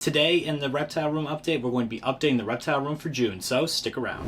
Today in the Reptile Room update, we're going to be updating the Reptile Room for June, so stick around.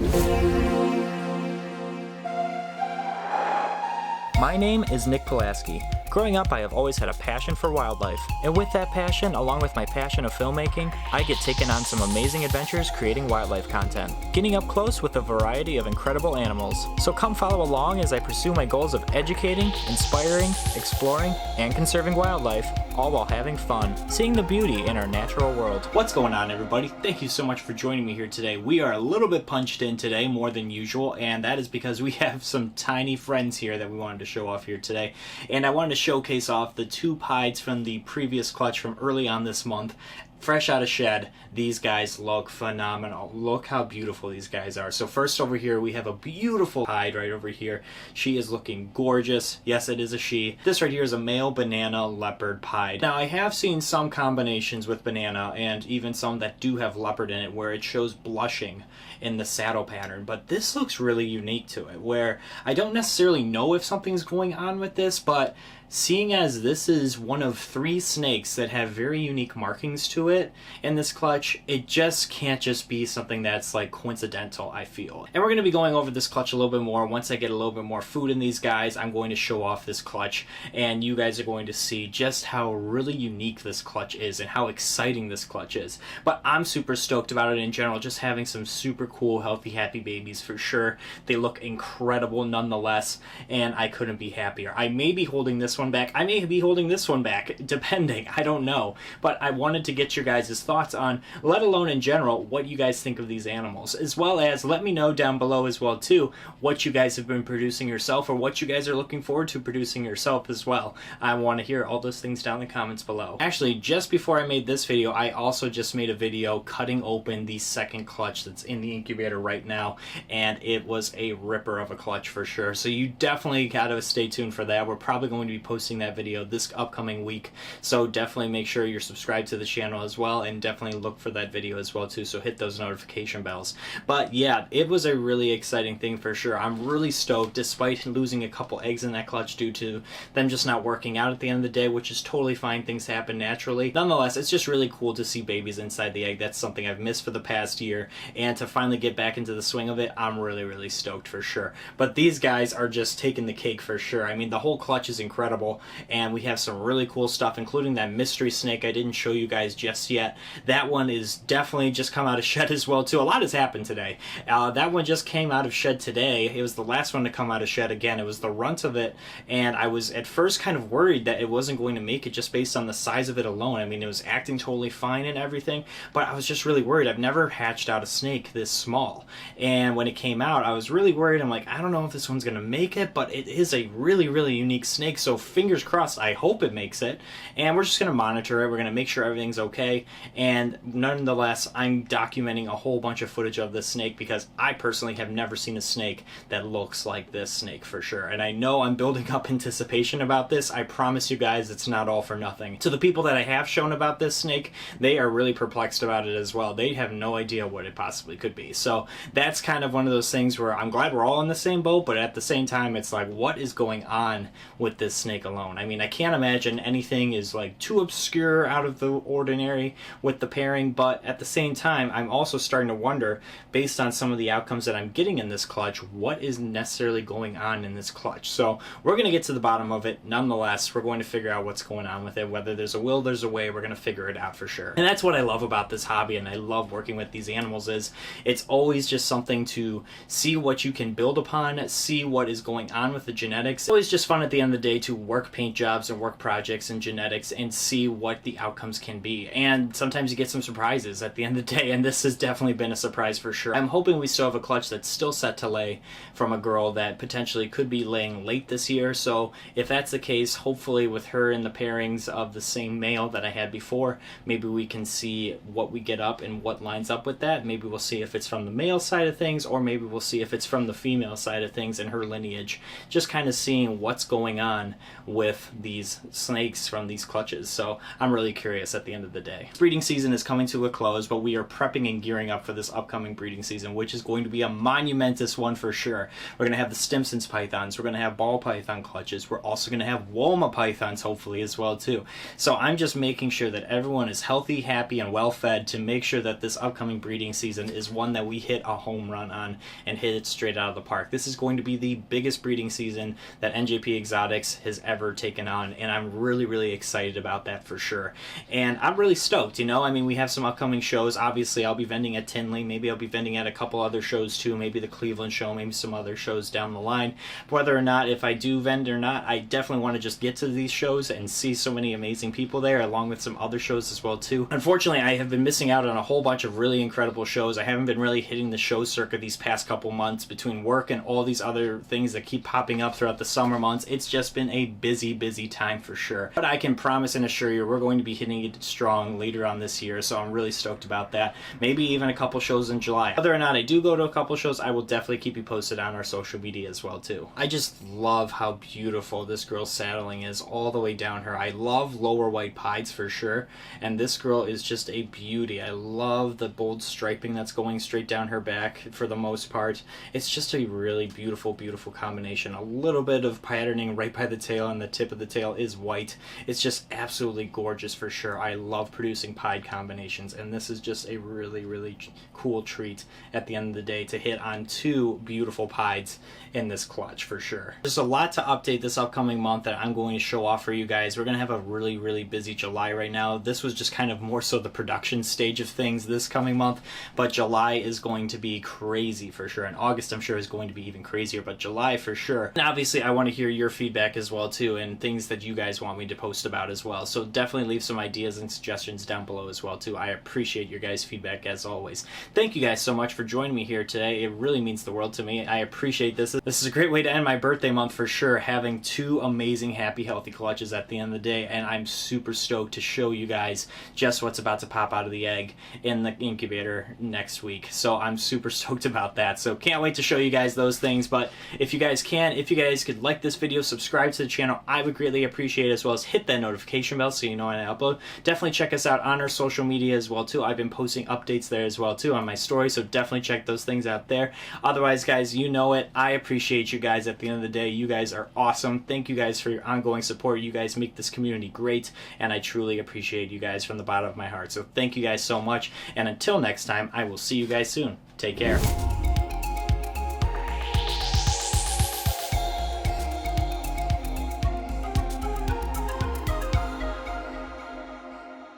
My name is Nick Pulaski. Growing up, I have always had a passion for wildlife, and with that passion, along with my passion of filmmaking, I get taken on some amazing adventures creating wildlife content, getting up close with a variety of incredible animals. So come follow along as I pursue my goals of educating, inspiring, exploring, and conserving wildlife, all while having fun, seeing the beauty in our natural world. What's going on, everybody? Thank you so much for joining me here today. We are a little bit punched in today, more than usual, and that is because we have some tiny friends here that we wanted to show off here today. And I wanted to showcase off the two pieds from the previous clutch from early on this month. Fresh out of shed, these guys look phenomenal. Look how beautiful these guys are. So first over here, we have a beautiful pied right over here. She is looking gorgeous. Yes, it is a she. This right here is a male banana leopard pied. Now, I have seen some combinations with banana and even some that do have leopard in it where it shows blushing in the saddle pattern, but this looks really unique to it, where I don't necessarily know if something's going on with this, but seeing as this is one of 3 snakes that have very unique markings to it in this clutch, it just can't just be something that's like coincidental, I feel. And we're going to be going over this clutch a little bit more. Once I get a little bit more food in these guys, I'm going to show off this clutch, and you guys are going to see just how really unique this clutch is and how exciting this clutch is. But I'm super stoked about it in general, just having some super cool, healthy, happy babies for sure. They look incredible nonetheless, and I couldn't be happier. I may be holding this one back. I may be holding this one back, depending. I don't know. But I wanted to get your guys' thoughts on, let alone in general, what you guys think of these animals, as well as let me know down below as well too what you guys have been producing yourself or what you guys are looking forward to producing yourself as well. I want to hear all those things down in the comments below. Actually, just before I made this video, I also just made a video cutting open the second clutch that's in the incubator right now, and it was a ripper of a clutch for sure. So you definitely gotta stay tuned for that. We're probably going to be posting that video this upcoming week, so definitely make sure you're subscribed to the channel as well, and definitely look for that video as well too, so hit those notification bells. But yeah, it was a really exciting thing for sure. I'm really stoked, despite losing a couple eggs in that clutch due to them just not working out at the end of the day, which is totally fine. Things happen naturally. Nonetheless, it's just really cool to see babies inside the egg. That's something I've missed for the past year, and to finally get back into the swing of it, I'm really stoked for sure. But these guys are just taking the cake for sure. I mean, the whole clutch is incredible, and we have some really cool stuff, including that mystery snake I didn't show you guys just yet. That one is definitely just come out of shed as well too. A lot has happened today. That one just came out of shed today. It was the last one to come out of shed. Again, it was the runt of it, and I was at first kind of worried that it wasn't going to make it just based on the size of it alone. I mean, it was acting totally fine and everything, but I was just really worried. I've never hatched out a snake this small, and when it came out, I was really worried. I'm like, I don't know if this one's gonna make it, but it is a really unique snake, so fingers crossed. I hope it makes it, and we're just gonna monitor it. We're gonna make sure everything's okay, and nonetheless, I'm documenting a whole bunch of footage of this snake because I personally have never seen a snake that looks like this snake for sure, and I know I'm building up anticipation about this. I promise you guys, it's not all for nothing. To the people that I have shown about this snake, they are really perplexed about it as well. They have no idea what it possibly could be. So that's kind of one of those things where I'm glad we're all in the same boat, but at the same time, it's like, what is going on with this snake alone? I mean, I can't imagine anything is like too obscure, out of the ordinary with the pairing, but at the same time, I'm also starting to wonder, based on some of the outcomes that I'm getting in this clutch, what is necessarily going on in this clutch. So we're going to get to the bottom of it. Nonetheless, we're going to figure out what's going on with it. Whether there's a will, there's a way. We're going to figure it out for sure. And that's what I love about this hobby, and I love working with these animals, is it's always just something to see what you can build upon, see what is going on with the genetics. It's always just fun at the end of the day to work paint jobs and work projects and genetics and see what the outcomes can be. And sometimes you get some surprises at the end of the day, and this has definitely been a surprise for sure. I'm hoping we still have a clutch that's still set to lay from a girl that potentially could be laying late this year. So if that's the case, hopefully with her in the pairings of the same male that I had before, maybe we can see what we get up and what lines up with that. Maybe we'll see if it's from the male side of things, or maybe we'll see if it's from the female side of things in her lineage. Just kind of seeing what's going on with these snakes from these clutches. So I'm really curious at the end of the day. Breeding season is coming to a close, but we are prepping and gearing up for this upcoming breeding season, which is going to be a monumentous one for sure. We're going to have the Stimson's pythons, we're going to have ball python clutches, we're also going to have Woma pythons hopefully as well too. So I'm just making sure that everyone is healthy, happy, and well fed to make sure that this upcoming breeding season is one that we hit a home run on and hit it straight out of the park. This is going to be the biggest breeding season that NJP EXOTICS has ever taken on, and I'm really excited about that for sure. And I'm really stoked, you know. I mean, we have some upcoming shows. Obviously, I'll be vending at Tinley. Maybe I'll be vending at a couple other shows too. Maybe the Cleveland show, maybe some other shows down the line. Whether or not, if I do vend or not, I definitely want to just get to these shows and see so many amazing people there, along with some other shows as well too. Unfortunately, I have been missing out on a whole bunch of really incredible shows. I haven't been really hitting the show circuit these past couple months between work and all these other things that keep popping up throughout the summer months. It's just been a busy time for sure. But I can promise and assure you we're going to be hitting it strong later on this year, so I'm really stoked about that. Maybe even a couple shows in July. Whether or not I do go to a couple shows, I will definitely keep you posted on our social media as well too. I just love how beautiful this girl's saddling is all the way down her. I love lower white pieds for sure, and this girl is just a beauty. I love the bold striping that's going straight down her back for the most part. It's just a really beautiful combination. A little bit of patterning right by the tail, and the tip of the tail is white. It's just absolutely gorgeous for sure. I love producing pied combinations, and this is just a really cool treat at the end of the day to hit on two beautiful pieds in this clutch for sure. There's a lot to update this upcoming month that I'm going to show off for you guys. We're going to have a really busy July right now. This was just kind of more so the production stage of things this coming month, but July is going to be crazy for sure, and August I'm sure is going to be even crazier, but July for sure. And obviously I want to hear your feedback as well too, and things that you guys want me to post about as well. So definitely leave some ideas and suggestions down below as well too. I appreciate your guys' feedback as always. Thank you guys so much for joining me here today. It really means the world to me. I appreciate this. This is a great way to end my birthday month for sure, having two amazing happy healthy clutches at the end of the day, and I'm super stoked to show you guys just what's about to pop out of the egg in the incubator next week. So I'm super stoked about that. So can't wait to show you guys those things. But if you guys could like this video, subscribe to the channel, I would greatly appreciate it, as well as hit that notification bell so you know when I upload. Definitely check us out on our social media as well too. I've been posting updates there as well too on my story, so definitely check those things out there. Otherwise guys, you know it, I appreciate you guys at the end of the day. You guys are awesome. Thank you guys for your ongoing support. You guys make this community great, and I truly appreciate you guys from the bottom of my heart. So thank you guys so much, and until next time, I will see you guys soon. Take care.